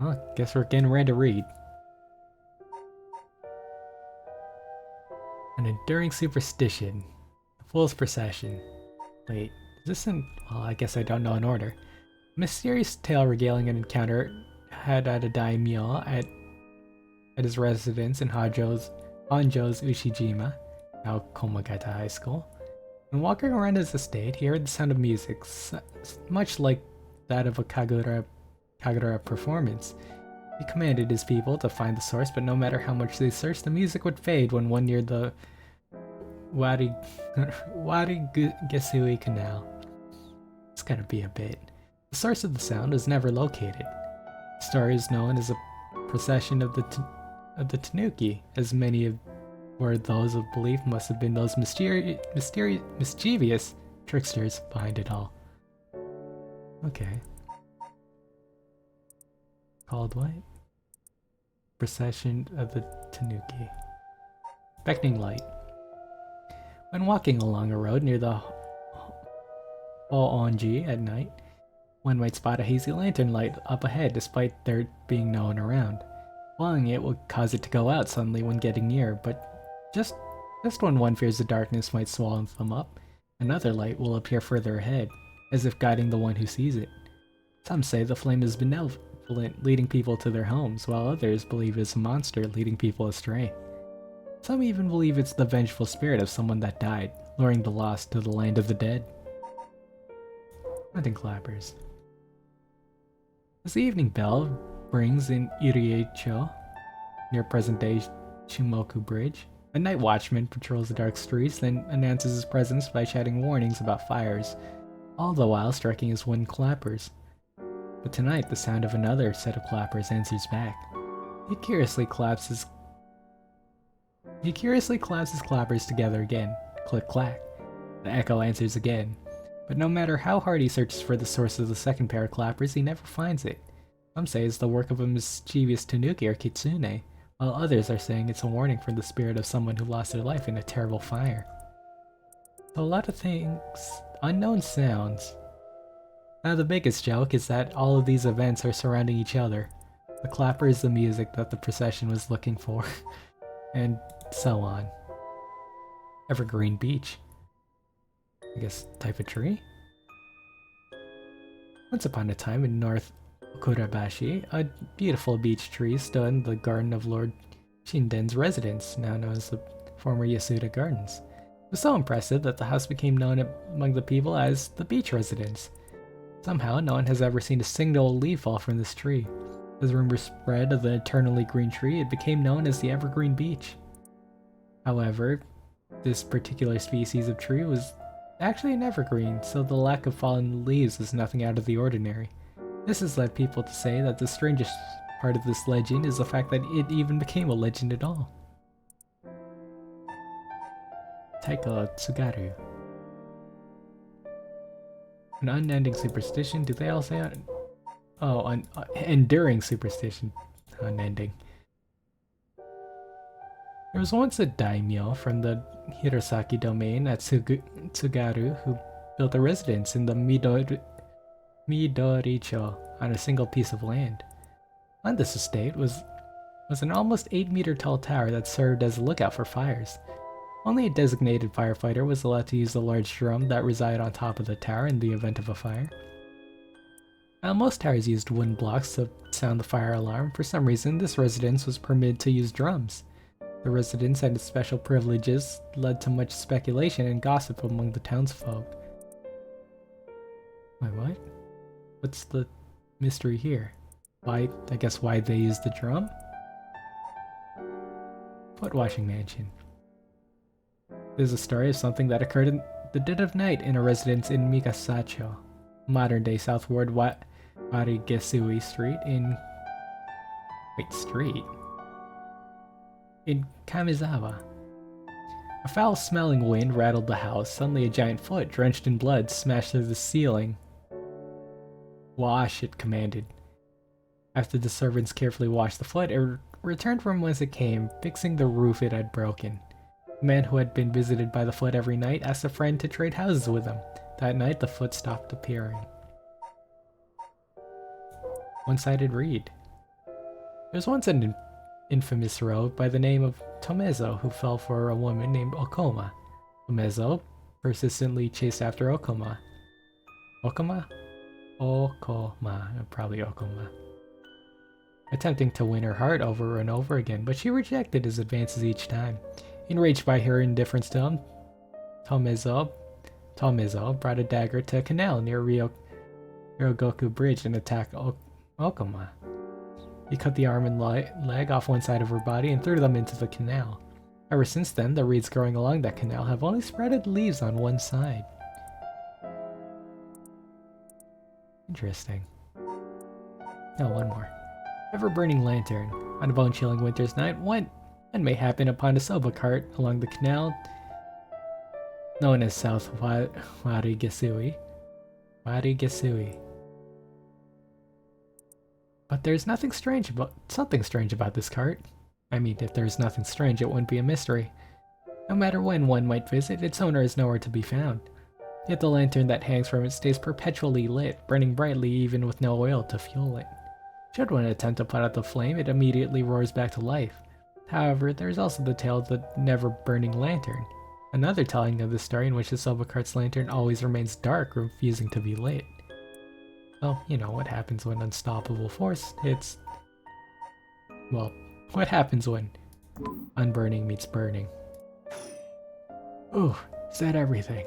Well, guess we're getting ready to read. An enduring superstition. The Fool's Procession. Wait, is this in... Well, I guess I don't know in order. A mysterious tale regaling an encounter had at a daimyo at his residence in Honjo's Ushijima, now Komagata High School. When walking around his estate, he heard the sound of music, much like that of a Kagura performance. He commanded his people to find the source, but no matter how much they searched, the music would fade when one neared the Wari Gesui Canal. It's gotta be a bit. The source of the sound was never located. The story is known as a procession of the Tanuki, as many were those of belief must have been those mischievous tricksters behind it all. Okay. Called what? Procession of the Tanuki. Beckoning light. When walking along a road near the Honji at night, one might spot a hazy lantern light up ahead despite there being no one around. Following it will cause it to go out suddenly when getting near, but just when one fears the darkness might swallow them up, another light will appear further ahead, as if guiding the one who sees it. Some say the flame is benevolent, leading people to their homes, while others believe it's a monster leading people astray. Some even believe it's the vengeful spirit of someone that died, luring the lost to the land of the dead. Hunting clappers. As the evening bell rings in Iriecho, near present-day Shimoku Bridge, a night watchman patrols the dark streets, then announces his presence by shouting warnings about fires, all the while striking his wooden clappers. But tonight, the sound of another set of clappers answers back. He curiously claps his clappers together again. Click clack. The echo answers again. But no matter how hard he searches for the source of the second pair of clappers, he never finds it. Some say it's the work of a mischievous tanuki or kitsune, while others are saying it's a warning from the spirit of someone who lost their life in a terrible fire. So a lot of things, unknown sounds. Now the biggest joke is that all of these events are surrounding each other. The clapper is the music that the procession was looking for, and so on. Evergreen Beach. I guess type of tree? Once upon a time in North Okurabashi, a beautiful beech tree stood in the garden of Lord Shinden's residence, now known as the former Yasuda Gardens. It was so impressive that the house became known among the people as the beach residence. Somehow, no one has ever seen a single leaf fall from this tree. As rumors spread of the eternally green tree, it became known as the Evergreen Beach. However, this particular species of tree was actually an evergreen, so the lack of fallen leaves is nothing out of the ordinary. This has led people to say that the strangest part of this legend is the fact that it even became a legend at all. Taiko Tsugaru. An unending superstition? Do they all say enduring superstition. Unending. There was once a daimyo from the Hirosaki domain at Tsugaru who built a residence in the Midoricho on a single piece of land. On this estate was an almost 8-meter tall tower that served as a lookout for fires. Only a designated firefighter was allowed to use the large drum that resided on top of the tower in the event of a fire. While most towers used wooden blocks to sound the fire alarm, for some reason this residence was permitted to use drums. The residence and its special privileges led to much speculation and gossip among the townsfolk. Wait, what? What's the mystery here? I guess why they use the drum? Foot washing mansion. There's a story of something that occurred in the dead of night in a residence in Mikasacho, modern-day southward Warigesui Street in... Wait, street? In Kamizawa. A foul-smelling wind rattled the house. Suddenly a giant foot, drenched in blood, smashed through the ceiling. Wash, it commanded. After the servants carefully washed the foot, it returned from whence it came, fixing the roof it had broken. The man who had been visited by the foot every night asked a friend to trade houses with him. That night, the foot stopped appearing. One-sided read. There's once an infamous rogue by the name of Tomezo who fell for a woman named Okoma. Tomezo persistently chased after Okoma. Okoma? Okoma. Probably Okoma. Attempting to win her heart over and over again, but she rejected his advances each time. Enraged by her indifference to him, Tomezo brought a dagger to a canal near Ryogoku Bridge and attacked Okoma. He cut the arm and leg off one side of her body and threw them into the canal. Ever since then, the reeds growing along that canal have only spreaded leaves on one side. Interesting. Oh, one more. Ever-burning lantern. On a bone-chilling winter's night, one may happen upon a soba cart along the canal known as South Warigasui. But there's something strange about this cart. I mean, if there's nothing strange, it wouldn't be a mystery. No matter when one might visit, its owner is nowhere to be found. Yet the lantern that hangs from it stays perpetually lit, burning brightly even with no oil to fuel it. Should one attempt to put out the flame, it immediately roars back to life. However, there's also the tale of the never-burning lantern. Another telling of the story in which the soba cart's lantern always remains dark, refusing to be lit. Well, you know what happens when unstoppable force hits. Well, what happens when unburning meets burning. Ooh, is that everything?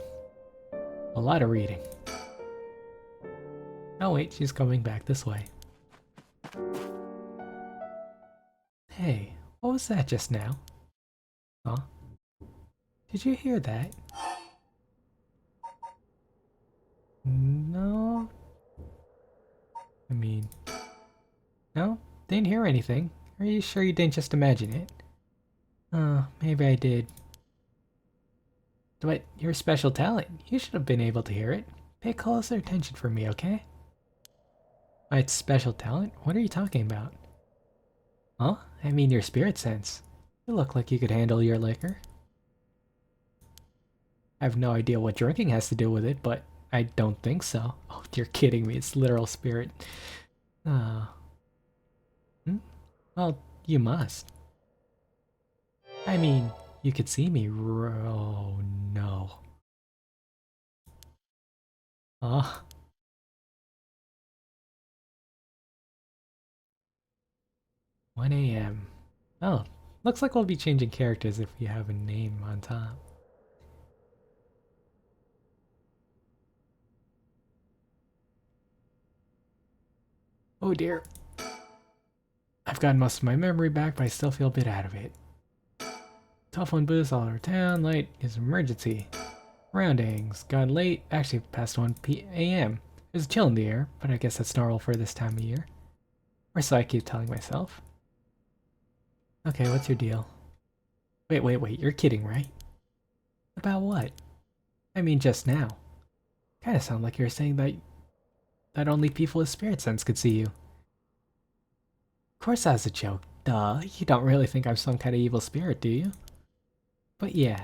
A lot of reading. Oh wait, she's coming back this way. Hey, what was that just now? Huh? Did you hear that? No? I mean... No? Didn't hear anything. Are you sure you didn't just imagine it? Maybe I did. But you're a special talent. You should have been able to hear it. Pay closer attention for me, okay? My special talent? What are you talking about? Huh? I mean your spirit sense. You look like you could handle your liquor. I have no idea what drinking has to do with it, but I don't think so. Oh, you're kidding me. It's literal spirit. Well, you must. I mean, you could see me. Oh, no. 1 a.m. Oh, looks like we'll be changing characters if we have a name on top. Oh dear. I've gotten most of my memory back, but I still feel a bit out of it. Telephone booths all over town, light is an emergency. Roundings, got late, actually past 1 a.m. There's a chill in the air, but I guess that's normal for this time of year. Or so I keep telling myself. Okay, what's your deal? Wait, you're kidding, right? About what? I mean just now. Kinda sound like you're saying that only people with spirit sense could see you. Of course that's a joke, duh. You don't really think I'm some kind of evil spirit, do you? But yeah.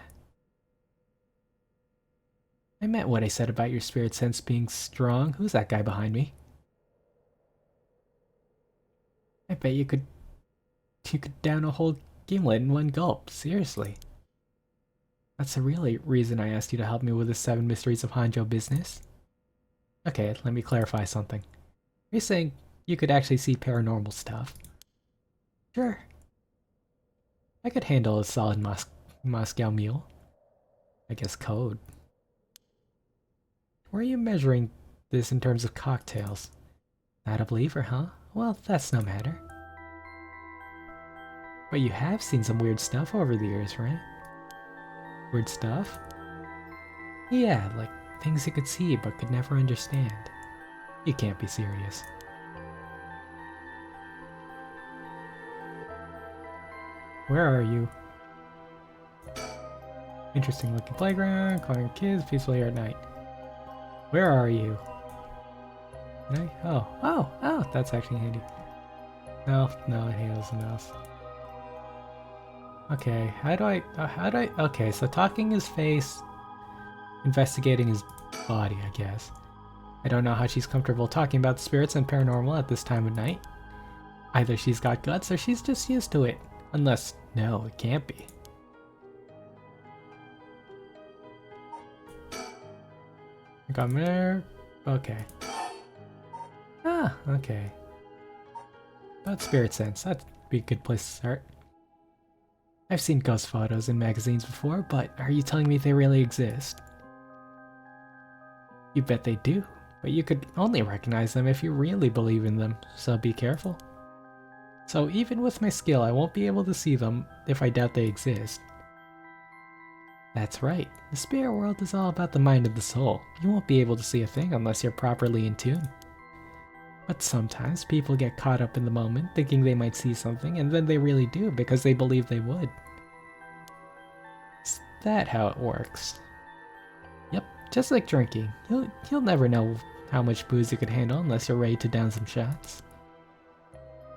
I meant what I said about your spirit sense being strong. Who's that guy behind me? I bet you could down a whole gimlet in one gulp, seriously. That's the real reason I asked you to help me with the 7 mysteries of Honjo business. Okay, let me clarify something. Are you saying you could actually see paranormal stuff? Sure. I could handle a solid Moscow mule. I guess code. Where are you measuring this in terms of cocktails? Not a believer, huh? Well, that's no matter. But you have seen some weird stuff over the years, right? Weird stuff? Yeah, like things you could see but could never understand. You can't be serious. Where are you? Interesting looking playground, calling kids peacefully at night. Where are you? Can I? Oh, that's actually handy. No, it handles something else. Okay, okay, so talking his face, investigating his body, I guess. I don't know how she's comfortable talking about spirits and paranormal at this time of night. Either she's got guts or she's just used to it. Unless, no, it can't be. Come there. Okay. Ah, okay. About spirit sense, that'd be a good place to start. I've seen ghost photos in magazines before, but are you telling me they really exist? You bet they do, but you could only recognize them if you really believe in them, so be careful. So even with my skill, I won't be able to see them if I doubt they exist. That's right, the spirit world is all about the mind of the soul. You won't be able to see a thing unless you're properly in tune. But sometimes people get caught up in the moment, thinking they might see something, and then they really do because they believe they would. Is that how it works? Yep, just like drinking. You'll never know how much booze you could handle unless you're ready to down some shots.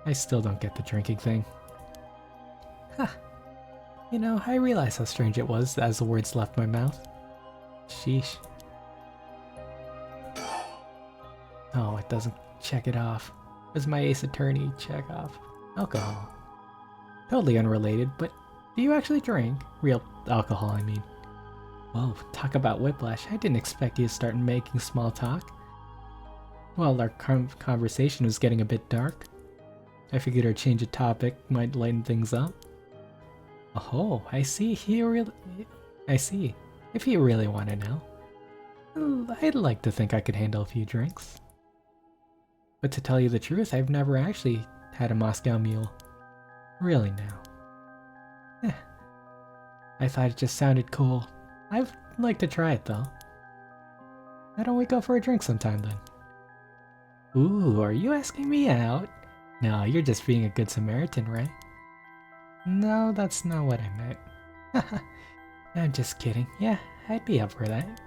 I still don't get the drinking thing. Huh. You know, I realized how strange it was as the words left my mouth. Sheesh. Oh, it doesn't check it off. Where's my Ace Attorney check off? Alcohol. Totally unrelated, but do you actually drink? Real alcohol, I mean. Whoa, talk about whiplash. I didn't expect you to start making small talk. Well, our conversation was getting a bit dark. I figured our change of topic might lighten things up. Oh, I see. I see. If you really want to know. I'd like to think I could handle a few drinks. But to tell you the truth, I've never actually had a Moscow Mule. Really now. I thought it just sounded cool. I'd like to try it though. Why don't we go for a drink sometime then? Ooh, are you asking me out? No, you're just being a good Samaritan, right? No, that's not what I meant. I'm just kidding. Yeah, I'd be up for that.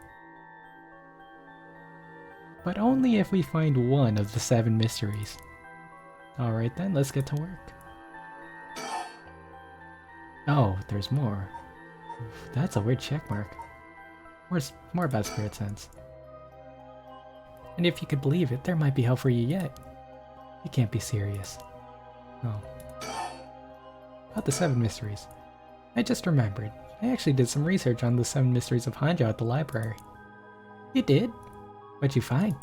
But only if we find one of the 7 mysteries. Alright then, let's get to work. Oh, there's more. That's a weird checkmark. Where's more about spirit sense? And if you could believe it, there might be help for you yet. You can't be serious. Oh. About the 7 mysteries. I just remembered. I actually did some research on the 7 mysteries of Honjo at the library. You did? What'd you find?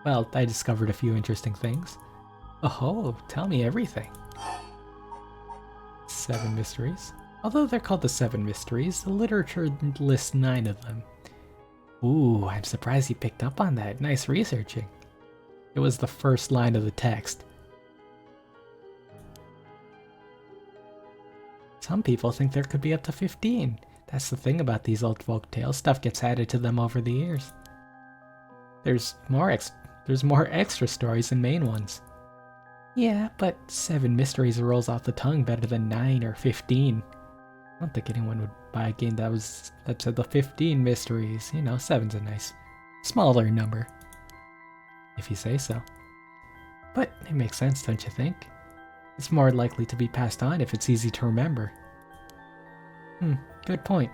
Well, I discovered a few interesting things. Oh, tell me everything. 7 mysteries. Although they're called the 7 mysteries, the literature lists 9 of them. Ooh, I'm surprised you picked up on that. Nice researching. It was the first line of the text. Some people think there could be up to 15. That's the thing about these old folk tales. Stuff gets added to them over the years. There's more extra stories than main ones. Yeah, but 7 mysteries rolls off the tongue better than 9 or 15. I don't think anyone would buy a game that said the 15 mysteries. You know, 7's a nice, smaller number. If you say so. But it makes sense, don't you think? It's more likely to be passed on if it's easy to remember. Good point.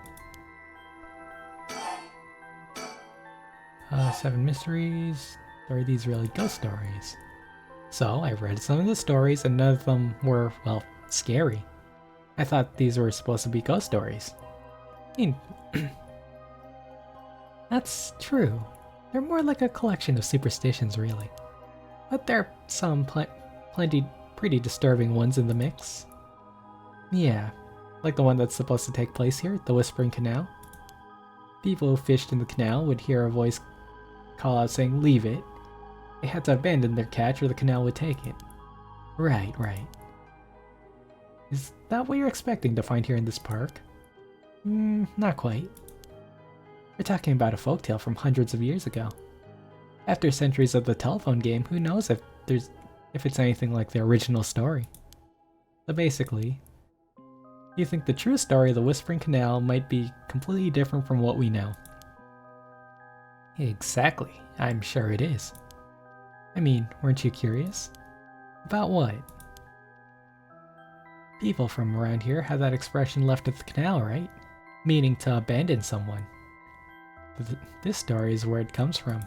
7 mysteries. Are these really ghost stories? So I read some of the stories and none of them were, well, scary. I thought these were supposed to be ghost stories. I mean, that's true. They're more like a collection of superstitions, really. But there are some pretty disturbing ones in the mix. Yeah, like the one that's supposed to take place here, the Whispering Canal. People who fished in the canal would hear a voice call out saying, "Leave it." They had to abandon their catch or the canal would take it. Right. Is that what you're expecting to find here in this park? Not quite. We're talking about a folktale from hundreds of years ago. After centuries of the telephone game, who knows if it's anything like the original story. So basically, you think the true story of the Whispering Canal might be completely different from what we know. Exactly, I'm sure it is. I mean, weren't you curious? About what? People from around here have that expression left at the canal, right? Meaning to abandon someone. This story is where it comes from.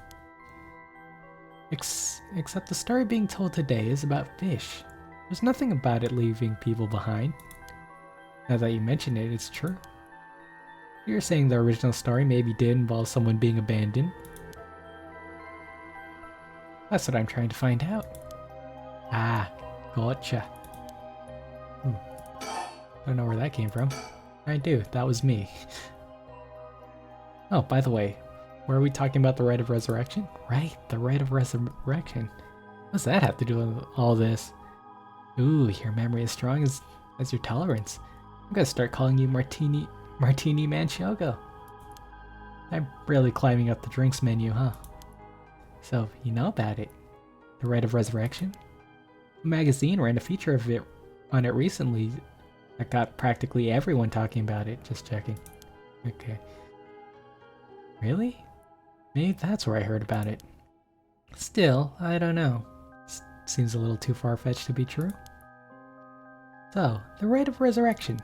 Except the story being told today is about fish. There's nothing about it leaving people behind. Now that you mention it, it's true. You're saying the original story maybe did involve someone being abandoned? That's what I'm trying to find out. Ah, gotcha. I don't know where that came from. I do, that was me. Oh, by the way, were we talking about the Rite of Resurrection? Right, the Rite of Resurrection. What does that have to do with all this? Ooh, your memory is strong as your tolerance. I'm gonna start calling you Martini Manchogo. I'm really climbing up the drinks menu, huh? So, you know about it. The Rite of Resurrection? A magazine ran a feature of it on it recently that got practically everyone talking about it. Just checking. Okay. Really? Maybe that's where I heard about it. Still, I don't know. Seems a little too far-fetched to be true. So, the Rite of Resurrection.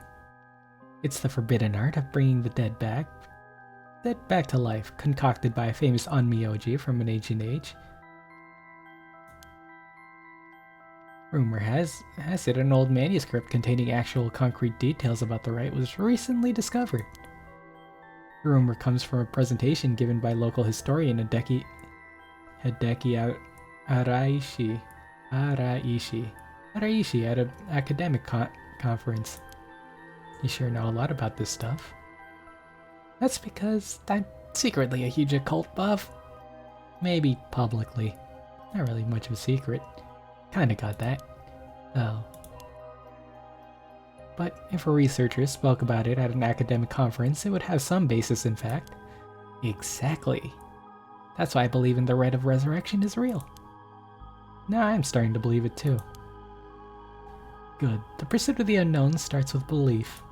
It's the forbidden art of bringing the dead back to life, concocted by a famous onmyoji from an ancient age. Rumor has it an old manuscript containing actual concrete details about the rite was recently discovered. The rumor comes from a presentation given by local historian Hideki Araishi at an academic conference. You sure know a lot about this stuff. That's because I'm secretly a huge occult buff. Maybe publicly. Not really much of a secret. Kinda got that. Oh. But if a researcher spoke about it at an academic conference, it would have some basis in fact. Exactly. That's why I believe in the Rite of Resurrection is real. Now I'm starting to believe it too. Good. The pursuit of the unknown starts with belief.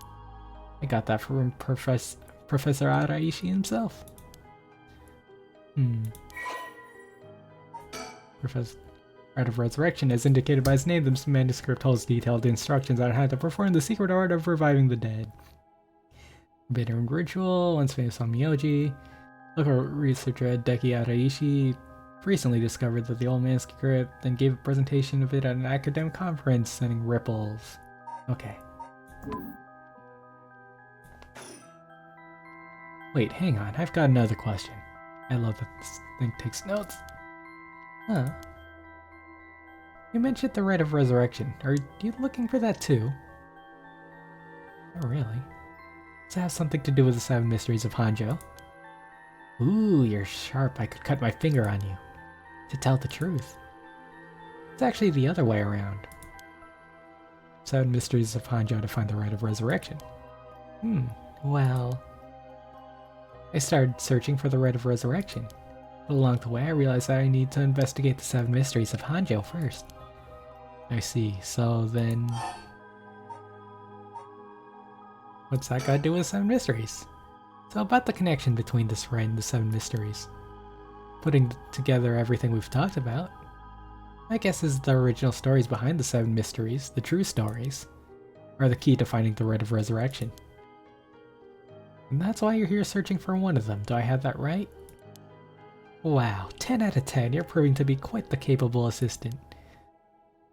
I got that from Professor Araishi himself. Professor Art of Resurrection, as indicated by his name, this manuscript holds detailed instructions on how to perform the secret art of reviving the dead. Forbidden ritual, once famous on Myoji. Local researcher Hideki Araishi recently discovered that the old manuscript, then gave a presentation of it at an academic conference, sending ripples. Okay. Wait, hang on, I've got another question. I love that this thing takes notes. Huh. You mentioned the Rite of Resurrection. Are you looking for that too? Not really. Does it have something to do with the 7 mysteries of Honjo? Ooh, you're sharp. I could cut my finger on you. To tell the truth. It's actually the other way around. 7 mysteries of Honjo to find the Rite of Resurrection. Well... I started searching for the Rite of Resurrection. But along the way I realized that I need to investigate the 7 mysteries of Honjo first. I see, so then... What's that got to do with 7 mysteries? So about the connection between this rite and the 7 mysteries. Putting together everything we've talked about, my guess is the original stories behind the 7 mysteries, the true stories, are the key to finding the Rite of Resurrection. And that's why you're here searching for one of them, do I have that right? Wow, 10 out of 10, you're proving to be quite the capable assistant.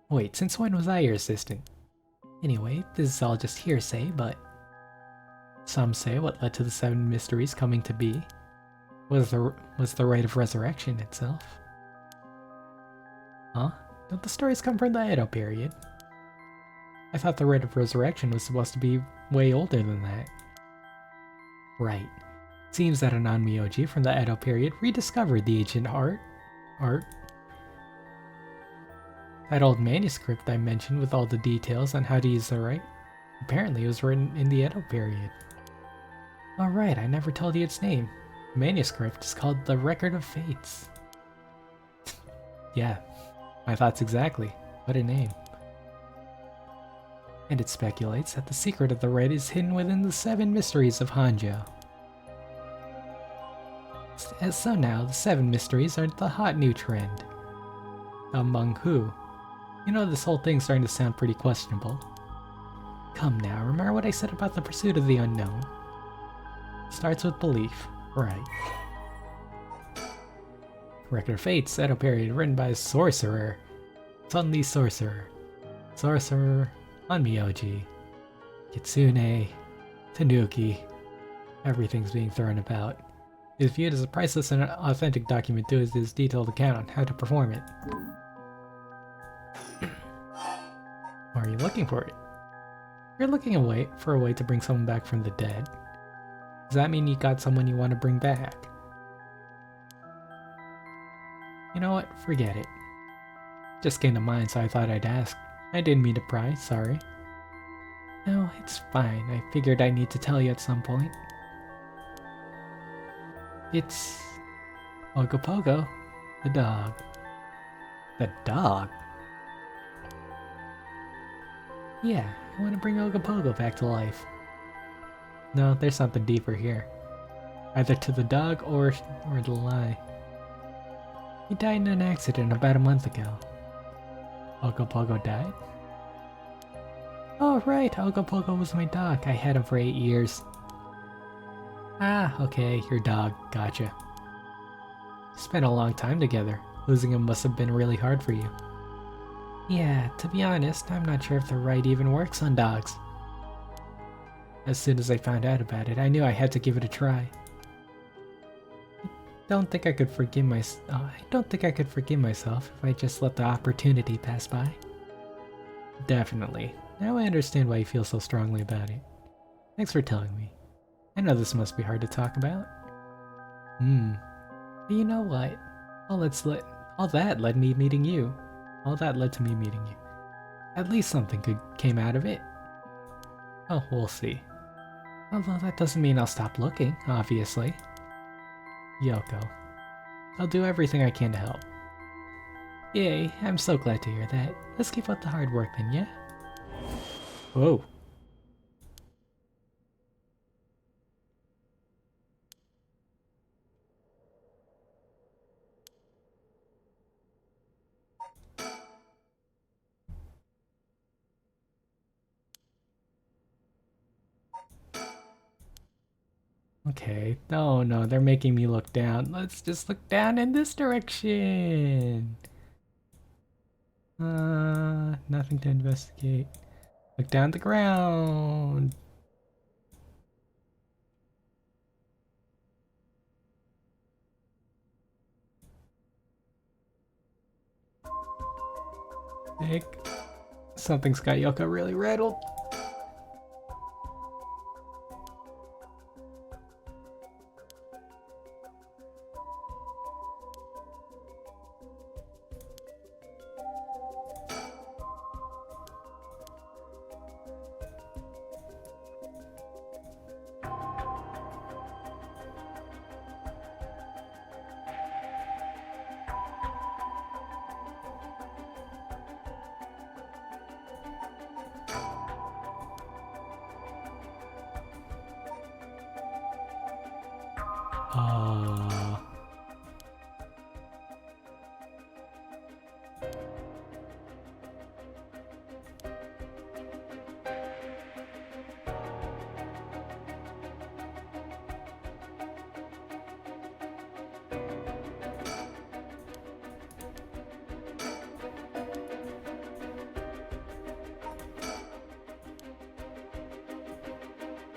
Wait, since when was I your assistant? Anyway, this is all just hearsay, but... Some say what led to the 7 mysteries coming to be was the Rite of Resurrection itself. Huh? Don't the stories come from the Edo period? I thought the Rite of Resurrection was supposed to be way older than that. Right. Seems that a non-Myoji from the Edo period rediscovered the ancient art. That old manuscript I mentioned with all the details on how to use the rite, apparently it was written in the Edo period. Alright, I never told you its name. The manuscript is called The Record of Fates. Yeah, my thoughts exactly. What a name. And it speculates that the secret of the rite is hidden within the 7 mysteries of Honjo. So now, the 7 mysteries are the hot new trend. Among who? You know, this whole thing's starting to sound pretty questionable. Come now, remember what I said about the pursuit of the unknown? Starts with belief, right. Record of Fates, Edo period, written by a sorcerer. Sunny Sorcerer. Sorcerer, Onmyoji, Kitsune, Tanuki. Everything's being thrown about. It is viewed as a priceless and authentic document due to its detailed account on how to perform it. Why are you looking for it? You're looking for a way to bring someone back from the dead. Does that mean you got someone you want to bring back? You know what? Forget it. Just came to mind, so I thought I'd ask. I didn't mean to pry, sorry. No, it's fine. I figured I need to tell you at some point. It's Ogopogo, the dog. The dog? Yeah, I want to bring Ogopogo back to life. No, there's something deeper here. Either to the dog or the lie. He died in an accident about a month ago. Ogopogo died? Oh right, Ogopogo was my dog. I had him for 8 years. Ah, okay, your dog. Gotcha. Spent a long time together. Losing him must have been really hard for you. Yeah, to be honest, I'm not sure if the rite even works on dogs. As soon as I found out about it, I knew I had to give it a try. I don't think I could forgive myself if I just let the opportunity pass by. Definitely. Now I understand why you feel so strongly about it. Thanks for telling me. I know this must be hard to talk about. But you know what? All that led to me meeting you. At least something good came out of it. Oh, we'll see. Although that doesn't mean I'll stop looking, obviously. Yoko. I'll do everything I can to help. Yay, I'm so glad to hear that. Let's keep up the hard work then, yeah? Whoa. Okay. Oh no, they're making me look down. Let's just look down in this direction. Nothing to investigate. Look down the ground. Nick. Something's got Yoko really rattled.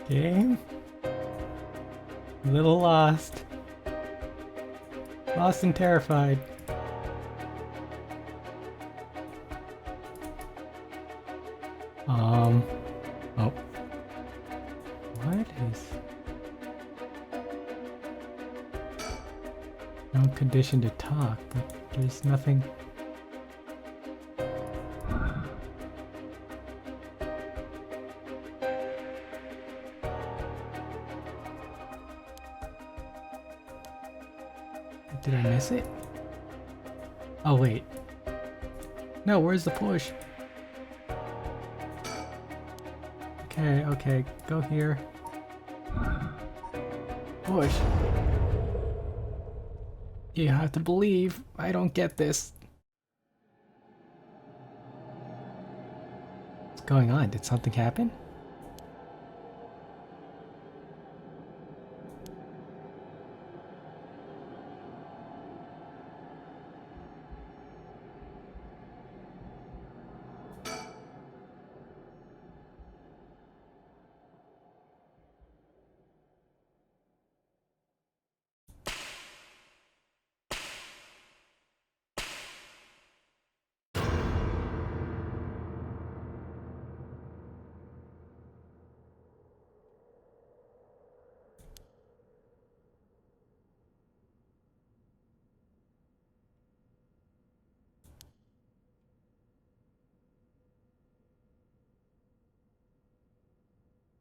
Game? A little lost. Lost and terrified. Oh. What is... No condition to talk, but there's nothing... Did I miss it? Oh wait. No, where's the push? Okay, go here. Push. You have to believe. I don't get this. What's going on? Did something happen?